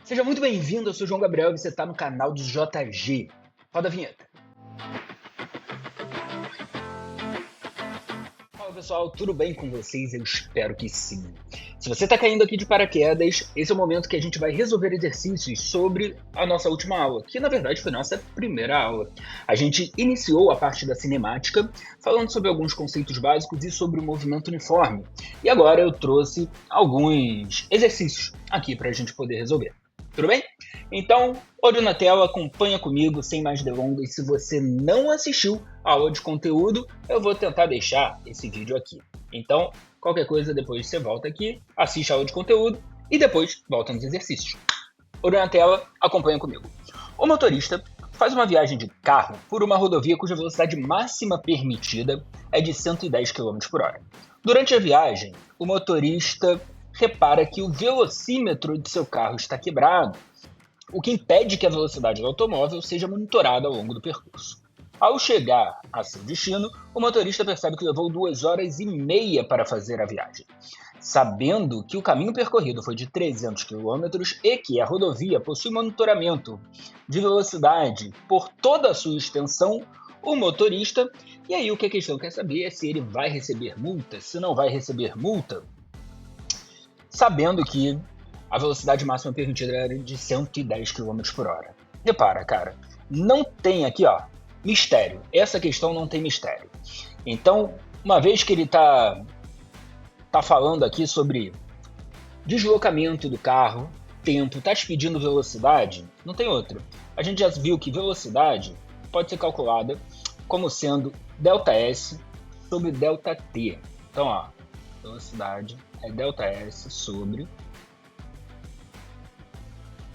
Seja muito bem-vindo, eu sou o João Gabriel e você está no canal do JG. Roda a vinheta. Fala pessoal, tudo bem com vocês? Eu espero que sim. Se você está caindo aqui de paraquedas, esse é o momento que a gente vai resolver exercícios sobre a nossa última aula, que na verdade foi nossa primeira aula. A gente iniciou a parte da cinemática, falando sobre alguns conceitos básicos e sobre o movimento uniforme. E agora eu trouxe alguns exercícios aqui para a gente poder resolver. Tudo bem? Então, olho na tela, acompanha comigo, sem mais delongas. Se você não assistiu a aula de conteúdo, eu vou tentar deixar esse vídeo aqui. Então, qualquer coisa, depois você volta aqui, assiste a aula de conteúdo e depois volta nos exercícios. Olho na tela, acompanha comigo. O motorista faz uma viagem de carro por uma rodovia cuja velocidade máxima permitida é de 110 km por hora. Durante a viagem, o motorista repara que o velocímetro de seu carro está quebrado, o que impede que a velocidade do automóvel seja monitorada ao longo do percurso. Ao chegar a seu destino, o motorista percebe que levou 2 horas e meia para fazer a viagem. Sabendo que o caminho percorrido foi de 300 km e que a rodovia possui monitoramento de velocidade por toda a sua extensão, o motorista, e aí o que a questão quer saber é se ele vai receber multa, se não vai receber multa, sabendo que a velocidade máxima permitida era de 110 km por hora. Repara, cara, não tem aqui, mistério. Essa questão não tem mistério. Então, uma vez que ele tá falando aqui sobre deslocamento do carro, tempo, tá te pedindo velocidade, não tem outra. A gente já viu que velocidade pode ser calculada como sendo ΔS sobre ΔT. Então, velocidade é ΔS sobre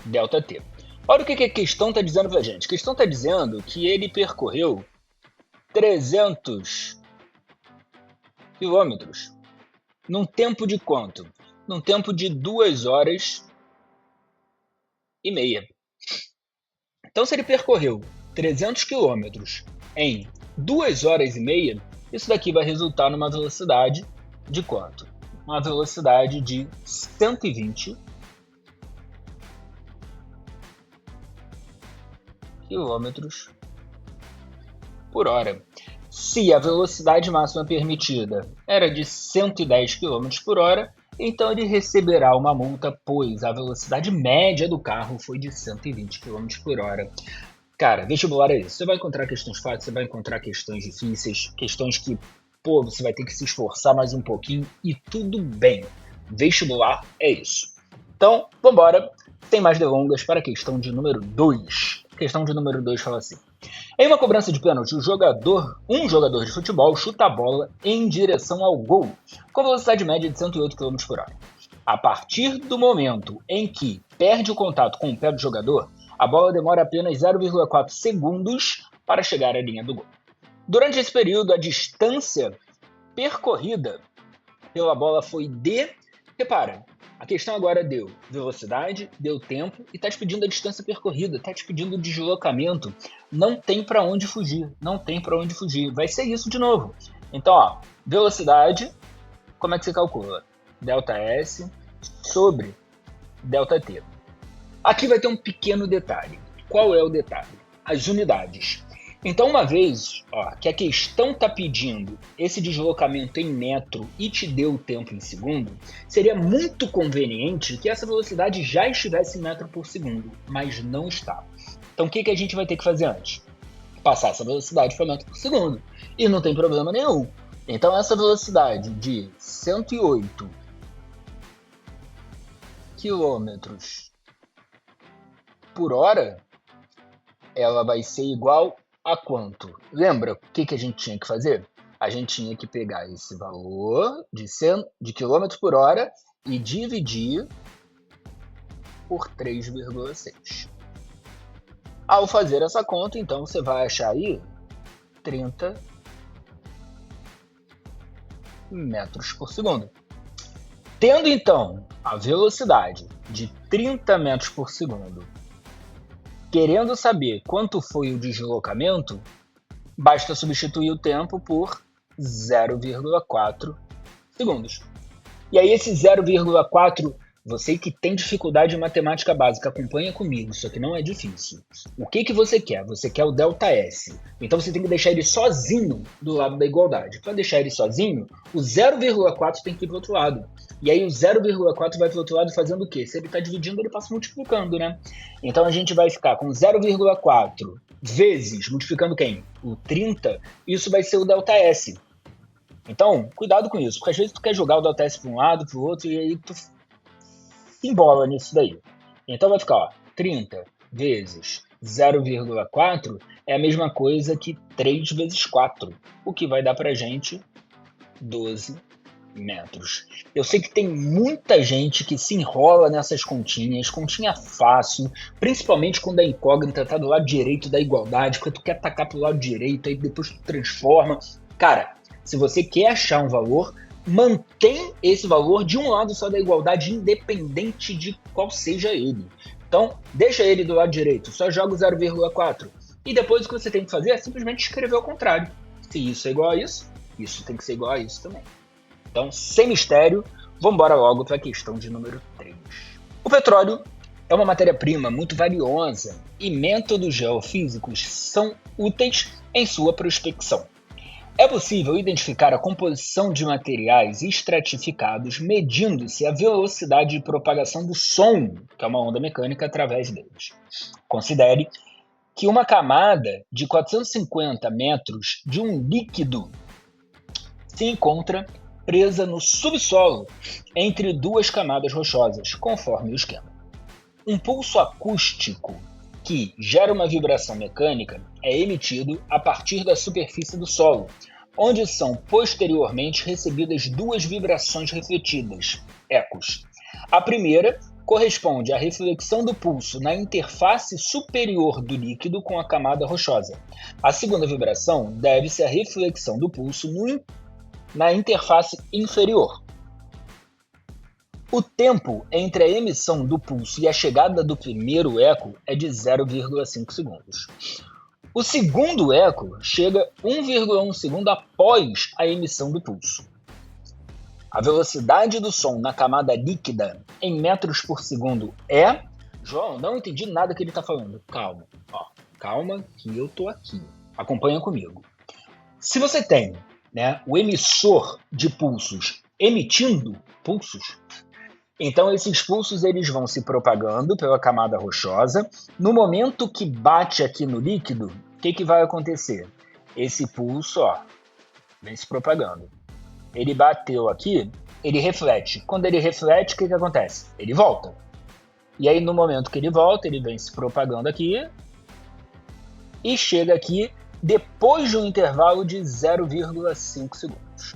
ΔT. Olha o que a questão está dizendo para a gente. A questão está dizendo que ele percorreu 300 quilômetros num tempo de quanto? Num tempo de 2 horas e meia. Então, se ele percorreu 300 quilômetros em 2 horas e meia, isso daqui vai resultar numa velocidade de quanto? Uma velocidade de 120 km por hora. Se a velocidade máxima permitida era de 110 km por hora, então ele receberá uma multa, pois a velocidade média do carro foi de 120 km por hora. Cara, vestibular é isso. Você vai encontrar questões fáceis, você vai encontrar questões difíceis, questões que, você vai ter que se esforçar mais um pouquinho e tudo bem. Vestibular é isso. Então, vambora. Sem mais delongas para a questão de número 2. Questão de número 2 fala assim. Em uma cobrança de pênalti, um jogador de futebol chuta a bola em direção ao gol, com velocidade média de 108 km por hora. A partir do momento em que perde o contato com o pé do jogador, a bola demora apenas 0,4 segundos para chegar à linha do gol. Durante esse período, a distância percorrida pela bola foi de... Repara, a questão agora deu velocidade, deu tempo e está te pedindo a distância percorrida, está te pedindo o deslocamento. Não tem para onde fugir, não tem para onde fugir. Vai ser isso de novo. Então, velocidade, como é que você calcula? ΔS sobre ΔT. Aqui vai ter um pequeno detalhe. Qual é o detalhe? As unidades. Então, uma vez que a questão está pedindo esse deslocamento em metro e te deu o tempo em segundo, seria muito conveniente que essa velocidade já estivesse em metro por segundo, mas não está. Então, o que a gente vai ter que fazer antes? Passar essa velocidade para metro por segundo. E não tem problema nenhum. Então, essa velocidade de 108 km por hora, ela vai ser igual a quanto? Lembra o que a gente tinha que fazer? A gente tinha que pegar esse valor de km por hora e dividir por 3,6. Ao fazer essa conta, então, você vai achar aí 30 metros por segundo. Tendo, então, a velocidade de 30 metros por segundo, querendo saber quanto foi o deslocamento, basta substituir o tempo por 0,4 segundos. E aí esse 0,4 Você que tem dificuldade em matemática básica, acompanha comigo, isso aqui não é difícil. O que que você quer? Você quer o ΔS. Então você tem que deixar ele sozinho do lado da igualdade. Para deixar ele sozinho, o 0,4 tem que ir para o outro lado. E aí o 0,4 vai para o outro lado fazendo o quê? Se ele está dividindo, ele passa multiplicando, né? Então a gente vai ficar com 0,4 vezes, multiplicando quem? O 30, isso vai ser o ΔS. Então, cuidado com isso, porque às vezes tu quer jogar o ΔS para um lado, para o outro, e aí tu se embola nisso daí. Então vai ficar, ó, 30 vezes 0,4 é a mesma coisa que 3 vezes 4, o que vai dar pra gente 12 metros. Eu sei que tem muita gente que se enrola nessas continha fácil, principalmente quando a incógnita tá do lado direito da igualdade, quando tu quer tacar pro lado direito, aí depois tu transforma. Cara, se você quer achar um valor, mantém esse valor de um lado só da igualdade, independente de qual seja ele. Então, deixa ele do lado direito, só joga o 0,4. E depois o que você tem que fazer é simplesmente escrever ao contrário. Se isso é igual a isso tem que ser igual a isso também. Então, sem mistério, vamos embora logo para a questão de número 3. O petróleo é uma matéria-prima muito valiosa e métodos geofísicos são úteis em sua prospecção. É possível identificar a composição de materiais estratificados medindo-se a velocidade de propagação do som, que é uma onda mecânica, através deles. Considere que uma camada de 450 metros de um líquido se encontra presa no subsolo entre duas camadas rochosas, conforme o esquema. Um pulso acústico que gera uma vibração mecânica é emitido a partir da superfície do solo, onde são posteriormente recebidas duas vibrações refletidas, ecos. A primeira corresponde à reflexão do pulso na interface superior do líquido com a camada rochosa. A segunda vibração deve-se à reflexão do pulso na interface inferior. O tempo entre a emissão do pulso e a chegada do primeiro eco é de 0,5 segundos. O segundo eco chega 1,1 segundo após a emissão do pulso. A velocidade do som na camada líquida em metros por segundo é... João, não entendi nada que ele está falando. Calma, ó, calma que eu tô aqui. Acompanha comigo. Se você tem, né, o emissor de pulsos emitindo pulsos, então esses pulsos eles vão se propagando pela camada rochosa. No momento que bate aqui no líquido, o que vai acontecer? Esse pulso, ó, vem se propagando. Ele bateu aqui, ele reflete. Quando ele reflete, o que acontece? Ele volta. E aí no momento que ele volta, ele vem se propagando aqui e chega aqui depois de um intervalo de 0,5 segundos.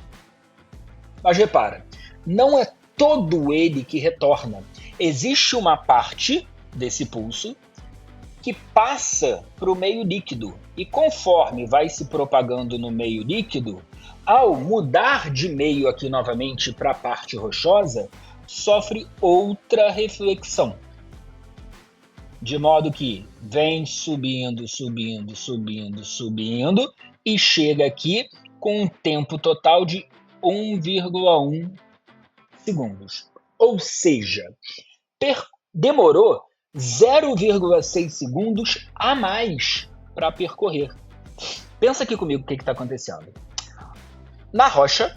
Mas repara, não é todo ele que retorna. Existe uma parte desse pulso que passa para o meio líquido e conforme vai se propagando no meio líquido, ao mudar de meio aqui novamente para a parte rochosa, sofre outra reflexão. De modo que vem subindo, subindo, subindo, subindo e chega aqui com um tempo total de 1,1 segundos. Ou seja, demorou 0,6 segundos a mais para percorrer. Pensa aqui comigo o que está acontecendo. Na rocha,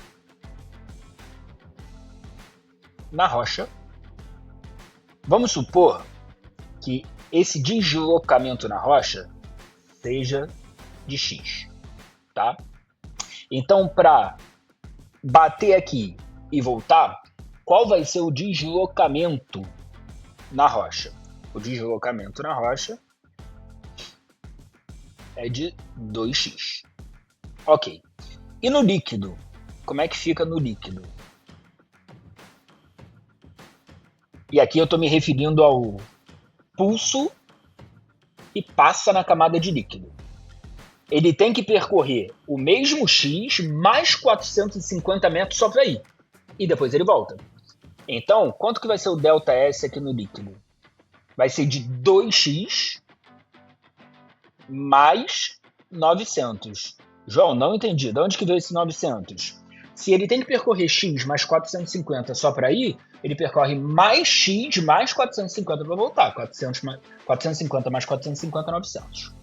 vamos supor que esse deslocamento na rocha seja de x, tá? Então, para bater aqui e voltar, qual vai ser o deslocamento na rocha? O deslocamento na rocha é de 2x. Ok. E no líquido? Como é que fica no líquido? E aqui eu estou me referindo ao pulso que passa na camada de líquido. Ele tem que percorrer o mesmo x mais 450 metros só para ir. E depois ele volta. Então, quanto que vai ser o ΔS aqui no líquido? Vai ser de 2x mais 900. João, não entendi. De onde que veio esse 900? Se ele tem que percorrer x mais 450 só para ir, ele percorre mais x mais 450 para voltar. 450 mais 450, 900.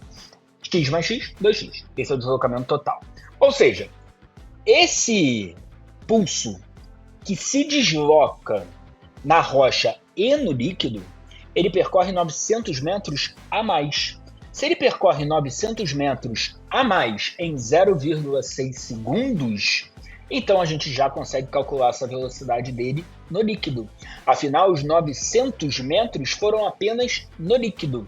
X mais x, 2x. Esse é o deslocamento total. Ou seja, esse pulso que se desloca na rocha e no líquido, ele percorre 900 metros a mais. Se ele percorre 900 metros a mais em 0,6 segundos, então a gente já consegue calcular essa velocidade dele no líquido. Afinal, os 900 metros foram apenas no líquido.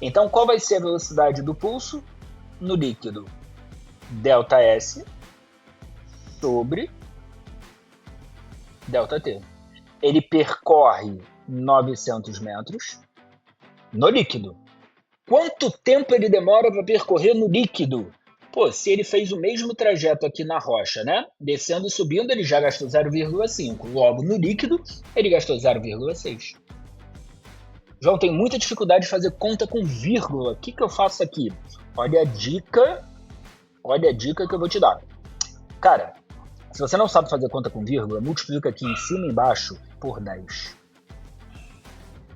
Então, qual vai ser a velocidade do pulso no líquido? ΔS sobre ΔT. Ele percorre 900 metros no líquido. Quanto tempo ele demora para percorrer no líquido? Pô, se ele fez o mesmo trajeto aqui na rocha, né? Descendo e subindo, ele já gastou 0,5. Logo, no líquido, ele gastou 0,6. João, tem muita dificuldade de fazer conta com vírgula. O que eu faço aqui? Olha a dica que eu vou te dar. Cara, se você não sabe fazer conta com vírgula, multiplica aqui em cima e embaixo por 10.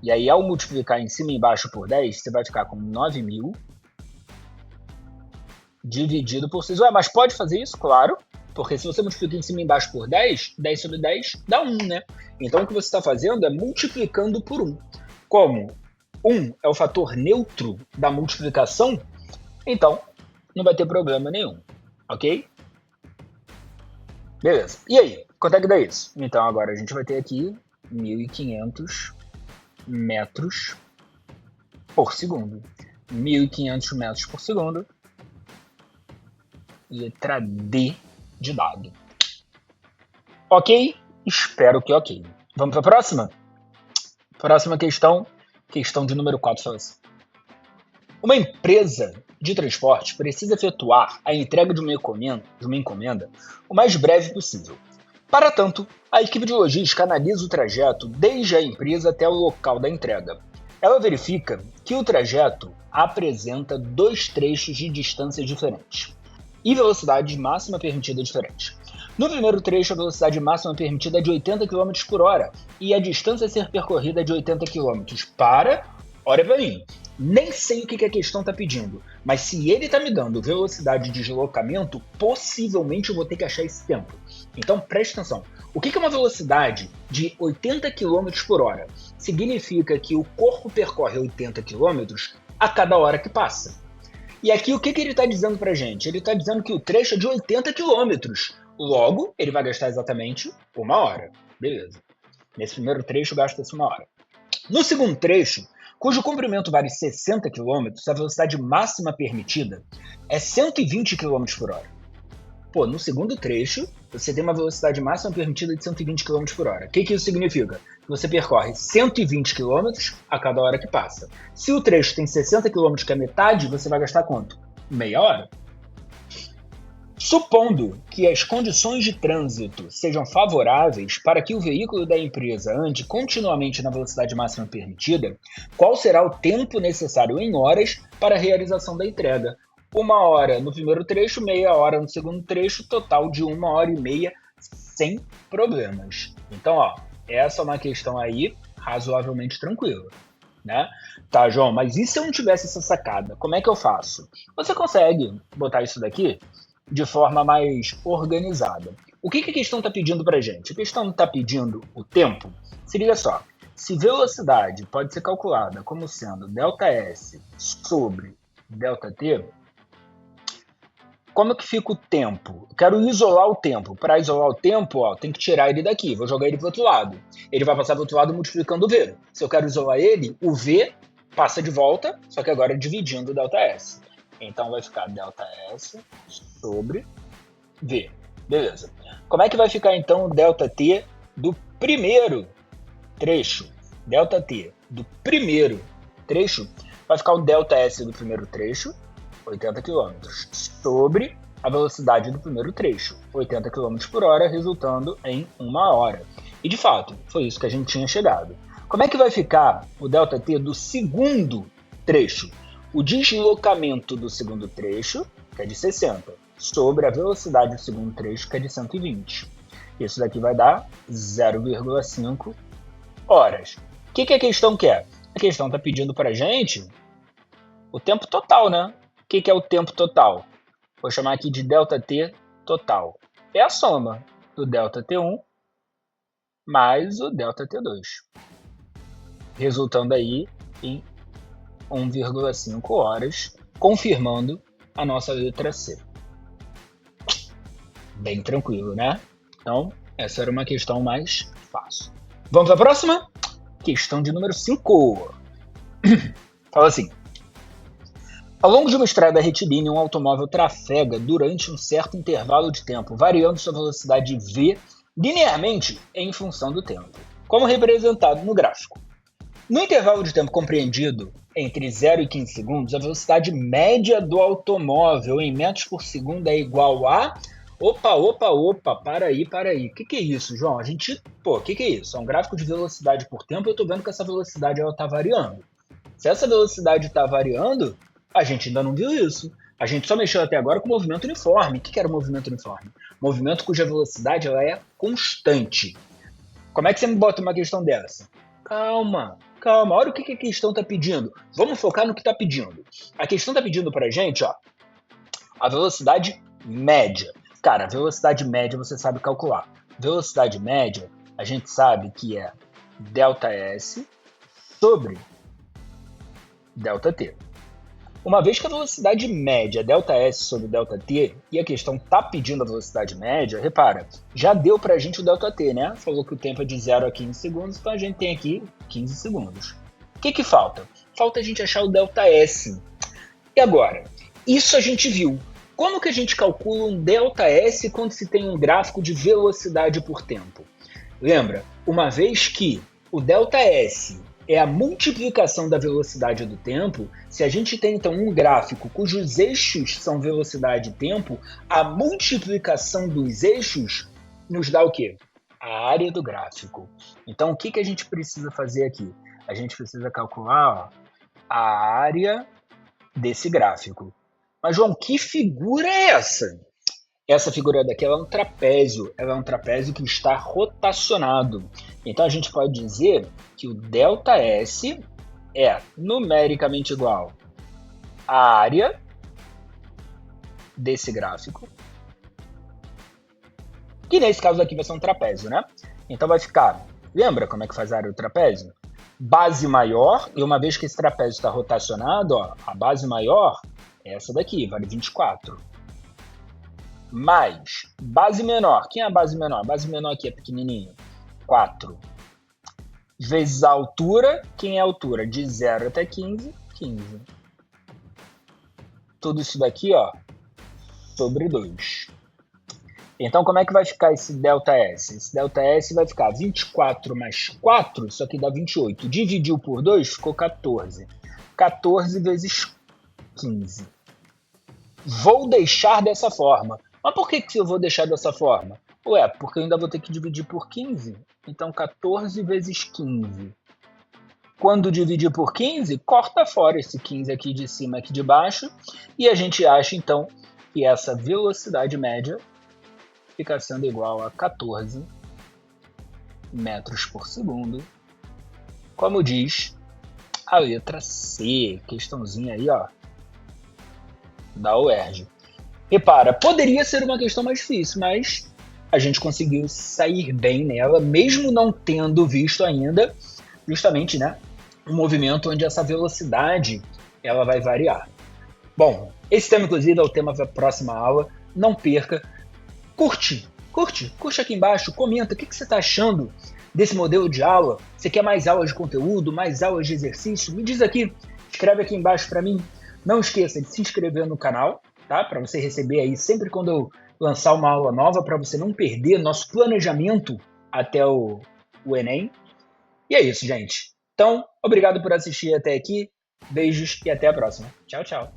E aí, ao multiplicar em cima e embaixo por 10, você vai ficar com 9.000 dividido por 6. Ué, mas pode fazer isso? Claro, porque se você multiplica em cima e embaixo por 10, 10 sobre 10 dá 1, né? Então, o que você está fazendo é multiplicando por 1. Como 1 é o fator neutro da multiplicação, então não vai ter problema nenhum, ok? Beleza. E aí, quanto é que dá isso? Então, agora a gente vai ter aqui 1.500 metros por segundo. 1.500 metros por segundo. Letra D de dado. Ok? Espero que ok. Vamos para a próxima? Próxima questão de número 4. Fala assim. Uma empresa de transporte precisa efetuar a entrega de uma encomenda o mais breve possível. Para tanto, a equipe de logística analisa o trajeto desde a empresa até o local da entrega. Ela verifica que o trajeto apresenta 2 trechos de distâncias diferentes e velocidade máxima permitida diferente. No primeiro trecho, a velocidade máxima permitida é de 80 km por hora e a distância a ser percorrida é de 80 km. Olha para mim, nem sei o que a questão está pedindo, mas se ele está me dando velocidade de deslocamento, possivelmente eu vou ter que achar esse tempo. Então preste atenção. O que é uma velocidade de 80 km por hora? Significa que o corpo percorre 80 km a cada hora que passa. E aqui o que ele está dizendo para a gente? Ele está dizendo que o trecho é de 80 km. Logo, ele vai gastar exatamente 1 hora. Beleza. Nesse primeiro trecho, gasta-se 1 hora. No segundo trecho, cujo comprimento vale 60 km, a velocidade máxima permitida é 120 km por hora. Pô, no segundo trecho, você tem uma velocidade máxima permitida de 120 km por hora. O que isso significa? Que você percorre 120 km a cada hora que passa. Se o trecho tem 60 km, que é metade, você vai gastar quanto? Meia hora. Supondo que as condições de trânsito sejam favoráveis para que o veículo da empresa ande continuamente na velocidade máxima permitida, qual será o tempo necessário em horas para a realização da entrega? 1 hora no primeiro trecho, meia hora no segundo trecho, total de 1 hora e meia sem problemas. Então, essa é uma questão aí razoavelmente tranquila, né? Tá, João, mas e se eu não tivesse essa sacada? Como é que eu faço? Você consegue botar isso daqui de forma mais organizada. O que a questão está pedindo para a gente? A questão está pedindo o tempo. Se liga só, se velocidade pode ser calculada como sendo ΔS sobre ΔT, como que fica o tempo? Eu quero isolar o tempo. Para isolar o tempo, tem que tirar ele daqui. Vou jogar ele para o outro lado. Ele vai passar para o outro lado multiplicando o V. Se eu quero isolar ele, o V passa de volta, só que agora dividindo o ΔS. Então vai ficar ΔS sobre V. Beleza. Como é que vai ficar então o ΔT do primeiro trecho? ΔT do primeiro trecho vai ficar o ΔS do primeiro trecho, 80 km, sobre a velocidade do primeiro trecho, 80 km por hora, resultando em 1 hora. E de fato, foi isso que a gente tinha chegado. Como é que vai ficar o ΔT do segundo trecho? O deslocamento do segundo trecho, que é de 60, sobre a velocidade do segundo trecho, que é de 120. Isso daqui vai dar 0,5 horas. O que a questão quer? A questão está pedindo para a gente o tempo total, né? O que é o tempo total? Vou chamar aqui de ΔT total. É a soma do ΔT1 mais o ΔT2, resultando aí em 1,5 horas, confirmando a nossa letra C. Bem tranquilo, né? Então, essa era uma questão mais fácil. Vamos para a próxima? Questão de número 5. Fala assim. Ao longo de uma estrada retilínea, um automóvel trafega durante um certo intervalo de tempo, variando sua velocidade V linearmente em função do tempo, como representado no gráfico. No intervalo de tempo compreendido entre 0 e 15 segundos, a velocidade média do automóvel em metros por segundo é igual a... Opa, para aí. O que é isso, João? o que é isso? É um gráfico de velocidade por tempo e eu estou vendo que essa velocidade está variando. Se essa velocidade está variando, a gente ainda não viu isso. A gente só mexeu até agora com o movimento uniforme. O que era o movimento uniforme? Movimento cuja velocidade ela é constante. Como é que você me bota uma questão dessa? Calma. Olha o que a questão está pedindo. Vamos focar no que está pedindo. A questão está pedindo para a gente, a velocidade média. Cara, velocidade média você sabe calcular. Velocidade média, a gente sabe que é ΔS sobre ΔT. Uma vez que a velocidade média é ΔS sobre ΔT, e a questão está pedindo a velocidade média, repara, já deu para a gente o ΔT, né? Falou que o tempo é de 0 a 15 segundos, então a gente tem aqui 15 segundos. O que falta? Falta a gente achar o ΔS. E agora? Isso a gente viu. Como que a gente calcula um ΔS quando se tem um gráfico de velocidade por tempo? Lembra, uma vez que o ΔS é a multiplicação da velocidade do tempo, se a gente tem então um gráfico cujos eixos são velocidade e tempo, a multiplicação dos eixos nos dá o quê? A área do gráfico. Então o que a gente precisa fazer aqui? A gente precisa calcular a área desse gráfico. Mas, João, que figura é essa? Essa figura daqui ela é um trapézio que está rotacionado. Então a gente pode dizer que o ΔS é numericamente igual à área desse gráfico, que nesse caso aqui vai ser um trapézio, né? Então vai ficar, lembra como é que faz a área do trapézio? Base maior, e uma vez que esse trapézio está rotacionado, a base maior é essa daqui, vale 24. Mais base menor. Quem é a base menor? A base menor aqui é pequenininha. 4. Vezes a altura. Quem é a altura? De 0 até 15, 15. Tudo isso daqui, sobre 2. Então, como é que vai ficar esse ΔS? Esse ΔS vai ficar 24 mais 4, isso aqui dá 28. Dividiu por 2, ficou 14. 14 vezes 15. Vou deixar dessa forma. Mas por que eu vou deixar dessa forma? Ué, porque eu ainda vou ter que dividir por 15. Então, 14 vezes 15. Quando dividir por 15, corta fora esse 15 aqui de cima e aqui de baixo. E a gente acha, então, que essa velocidade média fica sendo igual a 14 metros por segundo. Como diz a letra C. Questãozinha aí, da UERJ. Repara, poderia ser uma questão mais difícil, mas a gente conseguiu sair bem nela, mesmo não tendo visto ainda, justamente, né, um movimento onde essa velocidade ela vai variar. Bom, esse tema, inclusive, é o tema da próxima aula. Não perca. Curte aqui embaixo, comenta o que você está achando desse modelo de aula. Você quer mais aulas de conteúdo, mais aulas de exercício? Me diz aqui, escreve aqui embaixo para mim. Não esqueça de se inscrever no canal, tá? Para você receber aí sempre quando eu lançar uma aula nova, para você não perder nosso planejamento até o Enem. E é isso, gente. Então, obrigado por assistir até aqui. Beijos e até a próxima. Tchau, tchau.